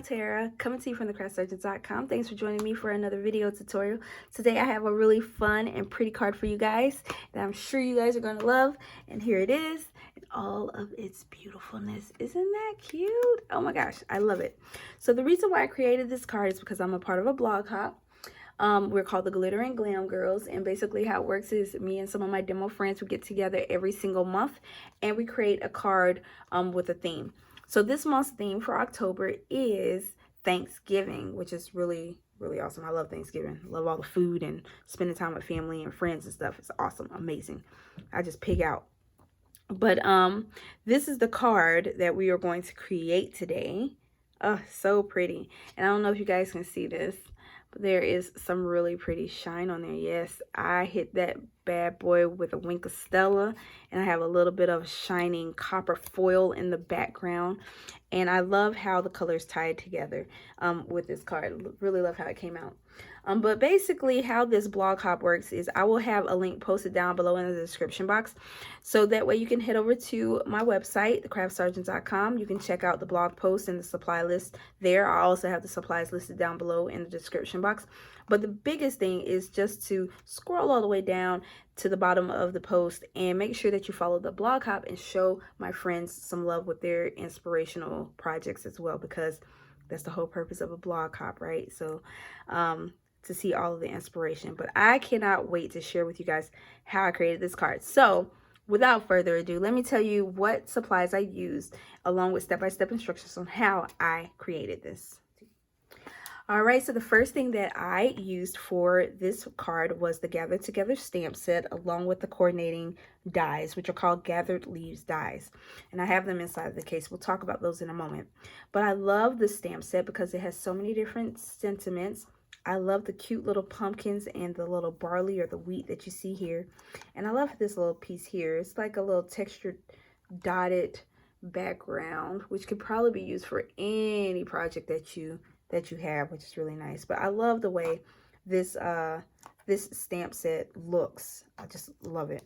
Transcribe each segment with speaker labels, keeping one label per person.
Speaker 1: Tara, coming to you from thecraftsurgeons.com. Thanks for joining me for another video tutorial. Today I have a really fun and pretty card for you guys that I'm sure you guys are going to love. And here it is in all of its beautifulness. Isn't that cute? Oh my gosh, I love it. So the reason why I created this card is because I'm a part of a blog hop. We're called the Glitter and Glam Girls, and basically how it works is me and some of my demo friends would get together every single month and we create a card with a theme. So this month's theme for October is Thanksgiving, which is really awesome. I love Thanksgiving. I love all the food and spending time with family and friends and stuff. It's awesome, amazing. I just pig out. But this is the card that we are going to create today. Oh, so pretty. And I don't know if you guys can see this, but there is some really pretty shine on there. Yes, I hit that bad boy with a wink of Stella, and I have a little bit of shining copper foil in the background. And I love how the colors tied together with this card. Really love how it came out. But basically how this blog hop works is I will have a link posted down below in the description box. So that way you can head over to my website, thecraftsurgeons.com. You can check out the blog post and the supply list there. I also have the supplies listed down below in the description box. But the biggest thing is just to scroll all the way down to the bottom of the post and make sure that you follow the blog hop and show my friends some love with their inspirational projects as well, because that's the whole purpose of a blog hop, right? So to see all of the inspiration. But I cannot wait to share with you guys how I created this card. So without further ado, let me tell you what supplies I used along with step-by-step instructions on how I created this. All right, so the first thing that I used for this card was the Gather Together stamp set along with the coordinating dies, which are called Gathered Leaves dies. And I have them inside of the case. We'll talk about those in a moment. But I love the stamp set because it has so many different sentiments. I love the cute little pumpkins and the little barley or the wheat that you see here. And I love this little piece here. It's like a little textured dotted background, which could probably be used for any project that you have, which is really nice. But I love the way this this stamp set looks. I just love it.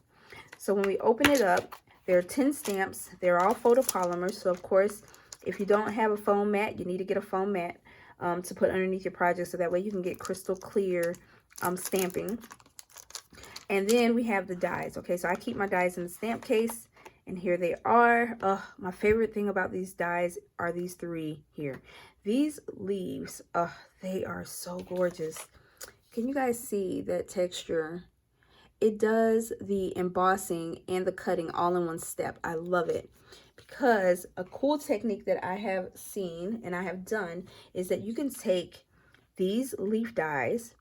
Speaker 1: So when we open it up, there are 10 stamps. They're all photopolymers. So of course, if you don't have a foam mat, you need to get a foam mat to put underneath your project, so that way you can get crystal clear stamping. And then we have the dies. Okay, so I keep my dies in the stamp case, and here they are. My favorite thing about these dies are these three here. These leaves, they are so gorgeous. Can you guys see that texture? It does the embossing and the cutting all in one step. I love it. Because a cool technique that I have seen and I have done is that you can take these leaf dies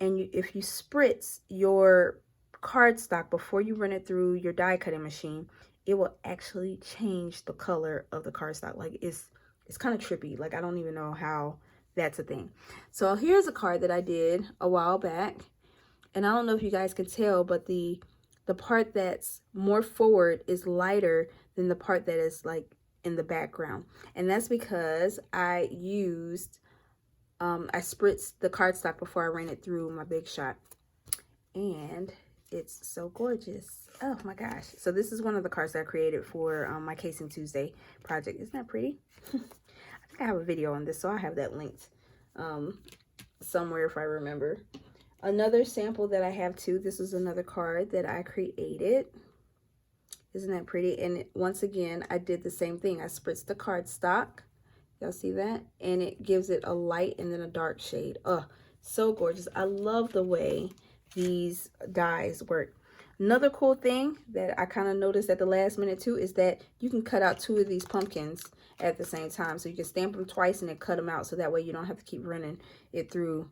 Speaker 1: and if you spritz your cardstock before you run it through your die cutting machine, it will actually change the color of the cardstock. Like it's kind of trippy. Like I don't even know how that's a thing. So here's a card that I did a while back, and I don't know if you guys can tell, but the part that's more forward is lighter than the part that is like in the background. And that's because I used, I spritzed the cardstock before I ran it through my Big Shot. And it's so gorgeous. Oh my gosh. So this is one of the cards that I created for my Casing Tuesday project. Isn't that pretty? I think I have a video on this, so I'll have that linked somewhere if I remember. Another sample that I have too, this is another card that I created. Isn't that pretty? And once again, I did the same thing. I spritzed the cardstock. Y'all see that? And it gives it a light and then a dark shade. Oh, so gorgeous. I love the way these dies work. Another cool thing that I kind of noticed at the last minute too is that you can cut out 2 of these pumpkins at the same time. So you can stamp them twice and then cut them out, so that way you don't have to keep running it through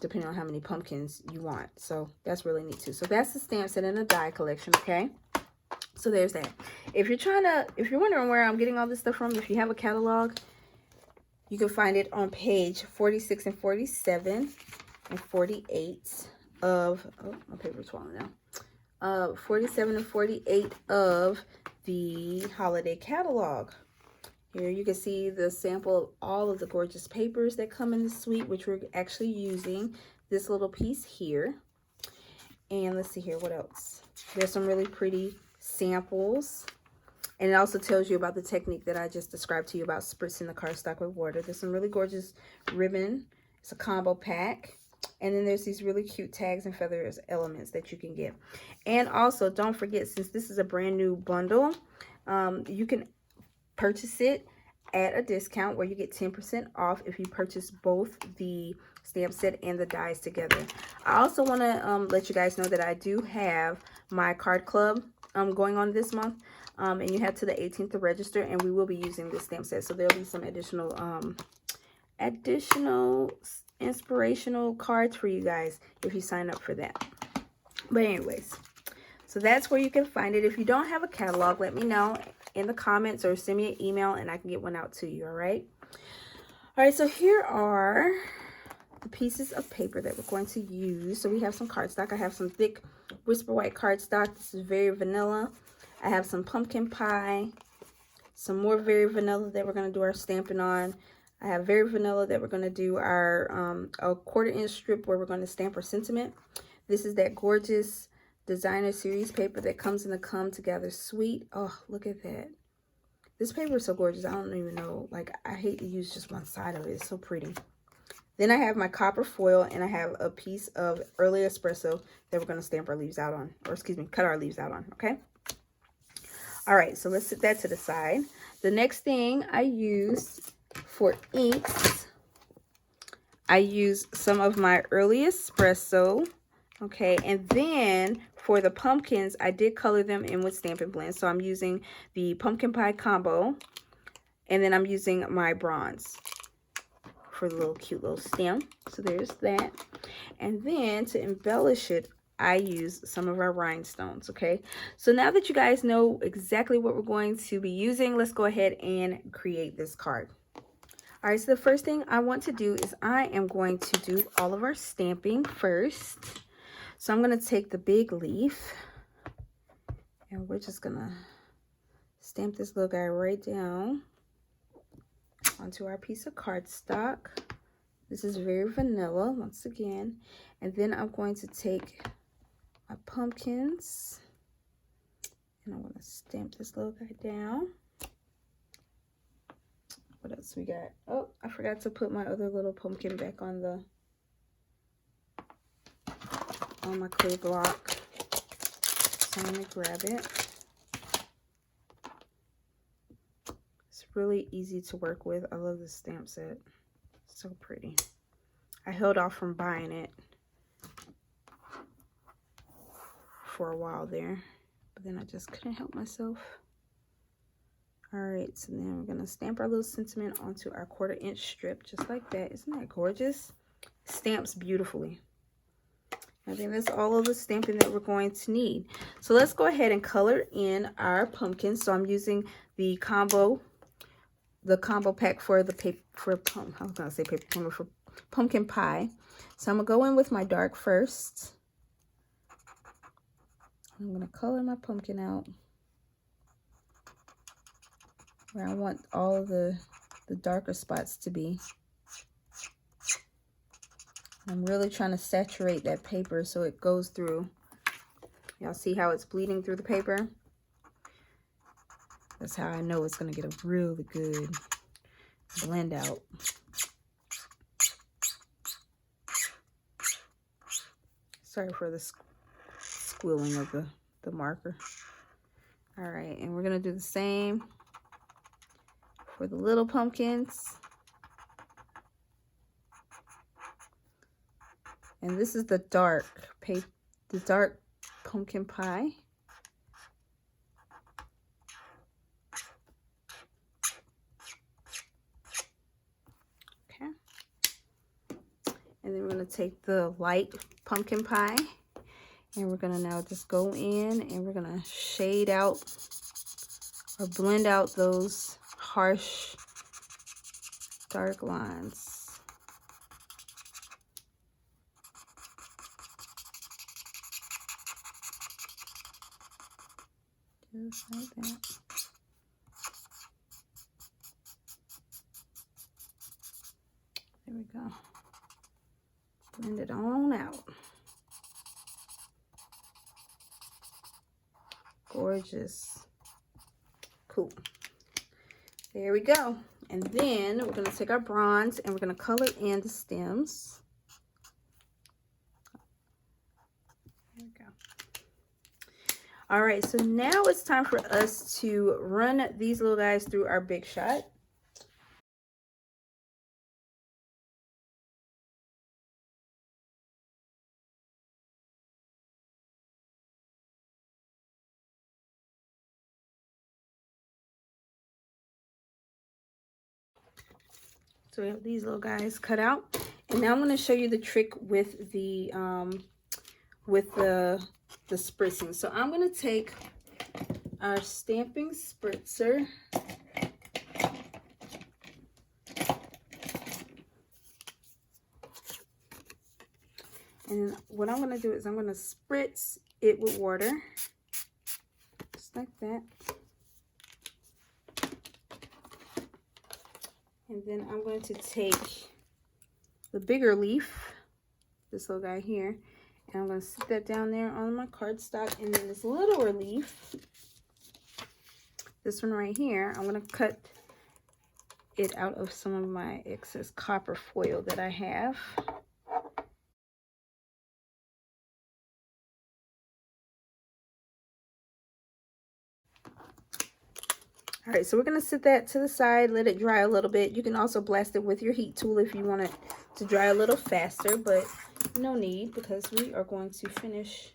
Speaker 1: depending on how many pumpkins you want. So that's really neat too. So that's the stamp set and the die collection, okay? So there's that. If you're wondering where I'm getting all this stuff from, if you have a catalog, you can find it on page 46 and 47 and 48 of, oh, my paper's falling down. 47 and 48 of the holiday catalog. Here you can see the sample of all of the gorgeous papers that come in the suite, which we're actually using this little piece here. And let's see here, what else? There's some really pretty samples And it also tells you about the technique that I just described to you about spritzing the cardstock with water. There's some really gorgeous ribbon. It's a combo pack. And then there's these really cute tags and feathers elements that you can get. And also, don't forget, since this is a brand new bundle, you can purchase it at a discount where you get 10% off if you purchase both the stamp set and the dies together. I also want to let you guys know that I do have my card club going on this month. And you have to the 18th to register, and we will be using this stamp set. So there'll be some additional inspirational cards for you guys if you sign up for that. But anyways, so that's where you can find it. If you don't have a catalog, let me know in the comments or send me an email and I can get one out to you. All right, so here are the pieces of paper that we're going to use. So we have some cardstock. I have some thick Whisper White cardstock. This is very vanilla. I have some pumpkin pie, some more very vanilla that we're going to do our stamping on. I have very vanilla that we're going to do our a 1/4" strip where we're going to stamp our sentiment. This is that gorgeous designer series paper that comes in the Come Together suite. Oh, look at that. This paper is so gorgeous. I don't even know. Like, I hate to use just one side of it. It's so pretty. Then I have my copper foil, and I have a piece of early espresso that we're going to stamp our leaves out on. Or, excuse me, cut our leaves out on. Okay? All right, so let's set that to the side. The next thing I use for inks, I use some of my early espresso, okay? And then for the pumpkins, I did color them in with Stampin' Blend. So I'm using the pumpkin pie combo, and then I'm using my bronze for the little cute little stem. So there's that. And then to embellish it, I use some of our rhinestones, okay? So now that you guys know exactly what we're going to be using, let's go ahead and create this card. All right, so the first thing I want to do is I am going to do all of our stamping first. So I'm going to take the big leaf, and we're just going to stamp this little guy right down onto our piece of cardstock. This is very vanilla, once again. And then I'm going to take my pumpkins, and I'm going to stamp this little guy down. What else we got? Oh, I forgot to put my other little pumpkin back on my clay block. So let me grab it. It's really easy to work with. I love this stamp set. It's so pretty. I held off from buying it for a while there, but then I just couldn't help myself. All right, so then we're gonna stamp our little sentiment onto our 1/4" strip, just like that. Isn't that gorgeous? Stamps beautifully. I think that's all of the stamping that we're going to need. So let's go ahead and color in our pumpkin. So I'm using the combo pack for the paper, I was gonna say paper plumber, for pumpkin pie. So I'm gonna go in with my dark first. I'm gonna color my pumpkin out where I want all the darker spots to be. I'm really trying to saturate that paper so it goes through. Y'all see how it's bleeding through the paper? That's how I know it's gonna get a really good blend out. Sorry for the squealing of the marker. All right, and we're gonna do the same for the little pumpkins. And this is the dark pumpkin pie. Okay. And then we're going to take the light pumpkin pie, and we're going to now just go in and we're going to shade out or blend out those harsh dark lines. Just like that. There we go. Blend it on out. Gorgeous. Cool. There we go. And then we're going to take our bronze and we're going to color in the stems. There we go. All right, so now it's time for us to run these little guys through our Big Shot. So we have these little guys cut out. And now I'm going to show you the trick with the spritzing. So I'm going to take our Stampin' spritzer. And what I'm going to do is I'm going to spritz it with water. Just like that. And then I'm going to take the bigger leaf, this little guy here, and I'm going to sit that down there on my cardstock. And then this littler leaf, this one right here, I'm going to cut it out of some of my excess copper foil that I have. All right, so we're going to set that to the side, let it dry a little bit. You can also blast it with your heat tool if you want it to dry a little faster, but no need because we are going to finish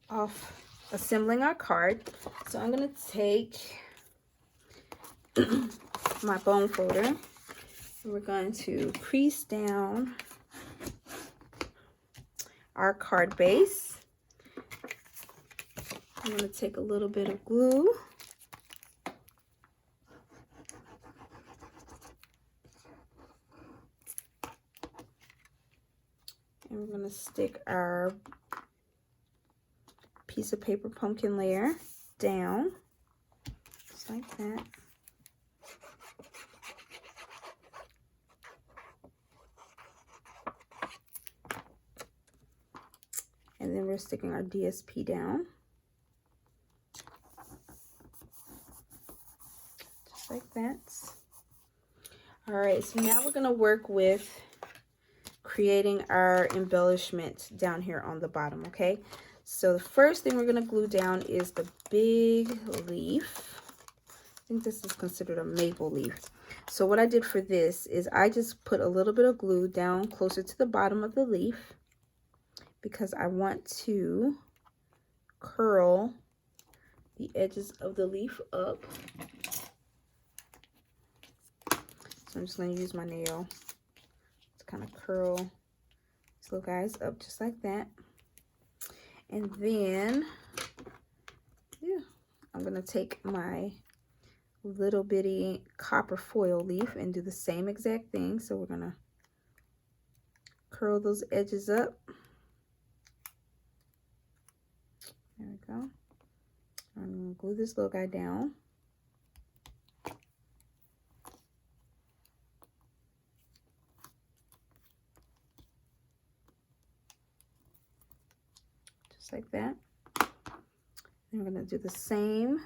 Speaker 1: off assembling our card. So I'm going to take my bone folder and we're going to crease down our card base. I'm going to take a little bit of glue. And we're going to stick our piece of paper pumpkin layer down, just like that. And then we're sticking our DSP down, just like that. All right, so now we're going to work with creating our embellishment down here on the bottom, okay? So the first thing we're going to glue down is the big leaf. I think this is considered a maple leaf. So what I did for this is I just put a little bit of glue down closer to the bottom of the leaf because I want to curl the edges of the leaf up. So I'm just going to use my nail to kind of curl these little guys up just like that. And then, yeah, I'm going to take my little bitty copper foil leaf and do the same exact thing. So we're going to curl those edges up. There we go. I'm going to glue this little guy down. Just like that. And we're going to do the same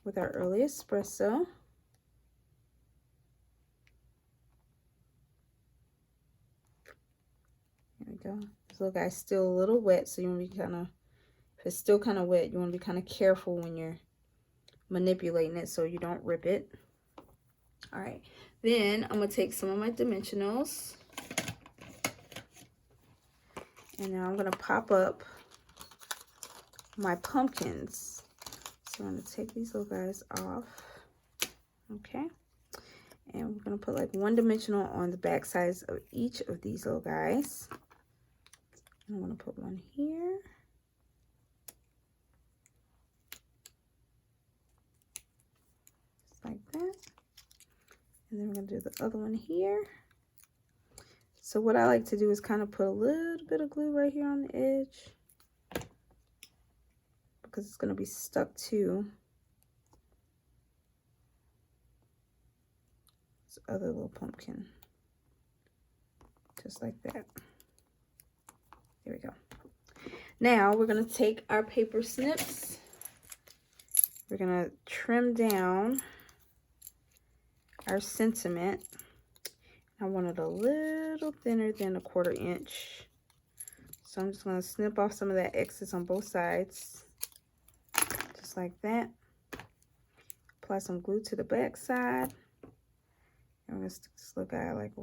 Speaker 1: with our early espresso. There we go. This little guy's still a little wet, so you want to be kind of, if it's still kind of wet, you want to be kind of careful when you're manipulating it so you don't rip it. All right, then I'm going to take some of my dimensionals, and now I'm going to pop up my pumpkins. So I'm going to take these little guys off, okay? And we're going to put like one dimensional on the back sides of each of these little guys. I'm going to put one here. Just like that. And then we're going to do the other one here. So what I like to do is kind of put a little bit of glue right here on the edge, because it's going to be stuck to this other little pumpkin. Just like that. There we go. Now we're going to take our paper snips we're gonna trim down our sentiment. I want it a little thinner than 1/4 inch. So I'm just gonna snip off some of that excess on both sides. Just like that. Apply some glue to the back side. I'm gonna stick this little guy like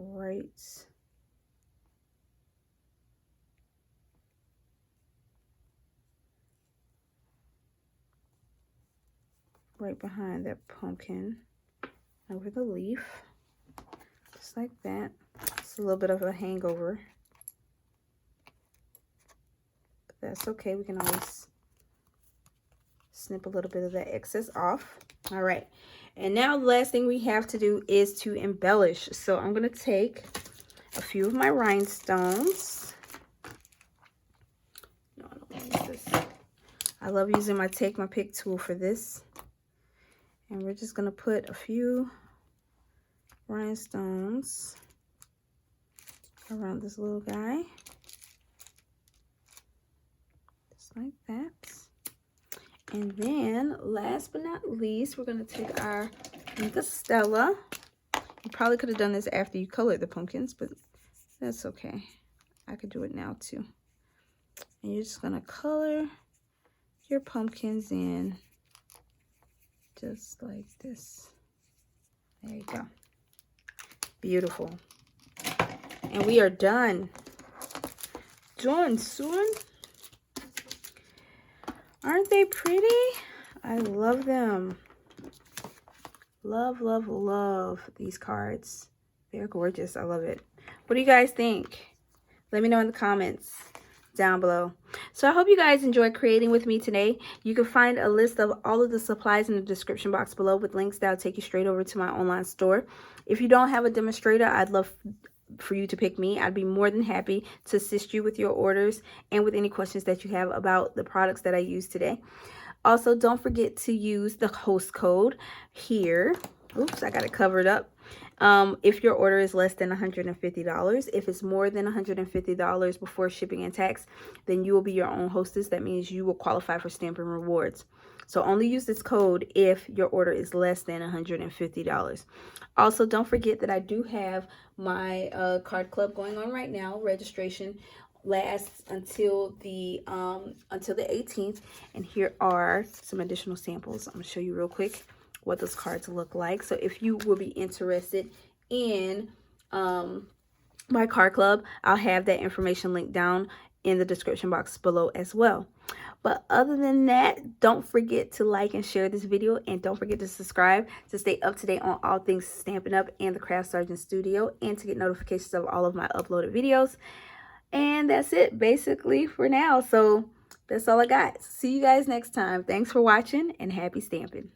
Speaker 1: right behind that pumpkin, over the leaf, just like that. It's a little bit of a hangover, but that's okay. We can always snip a little bit of that excess off. All right, and now the last thing we have to do is to embellish. So I'm going to take a few of my rhinestones. No, I don't want this. I love using my Take My Pick tool for this. And we're just going to put a few rhinestones around this little guy. Just like that. And then, last but not least, we're going to take our Stella. You probably could have done this after you colored the pumpkins, but that's okay. I could do it now too. And you're just going to color your pumpkins in just like this. There you go. Beautiful. And we are done. Done soon. Aren't they pretty? I love them. Love, love, love these cards. They're gorgeous. I love it. What do you guys think? Let me know in the comments down below. So I hope you guys enjoyed creating with me today. You can find a list of all of the supplies in the description box below with links that'll take you straight over to my online store. If you don't have a demonstrator, I'd love for you to pick me. I'd be more than happy to assist you with your orders and with any questions that you have about the products that I use today. Also, don't forget to use the host code here. Oops, I got it covered up. If your order is less than $150, if it's more than $150 before shipping and tax, then you will be your own hostess. That means you will qualify for Stampin' Rewards. So only use this code if your order is less than $150. Also, don't forget that I do have my card club going on right now. Registration lasts until the 18th, and here are some additional samples. I'm gonna show you real quick what those cards look like. So if you will be interested in my card club, I'll have that information linked down in the description box below as well. But other than that, don't forget to like and share this video, and don't forget to subscribe to stay up to date on all things Stampin' Up! And the Craft Sergeant Studio, and to get notifications of all of my uploaded videos. And that's it basically for now. So that's all I got. See you guys next time. Thanks for watching, and happy stamping.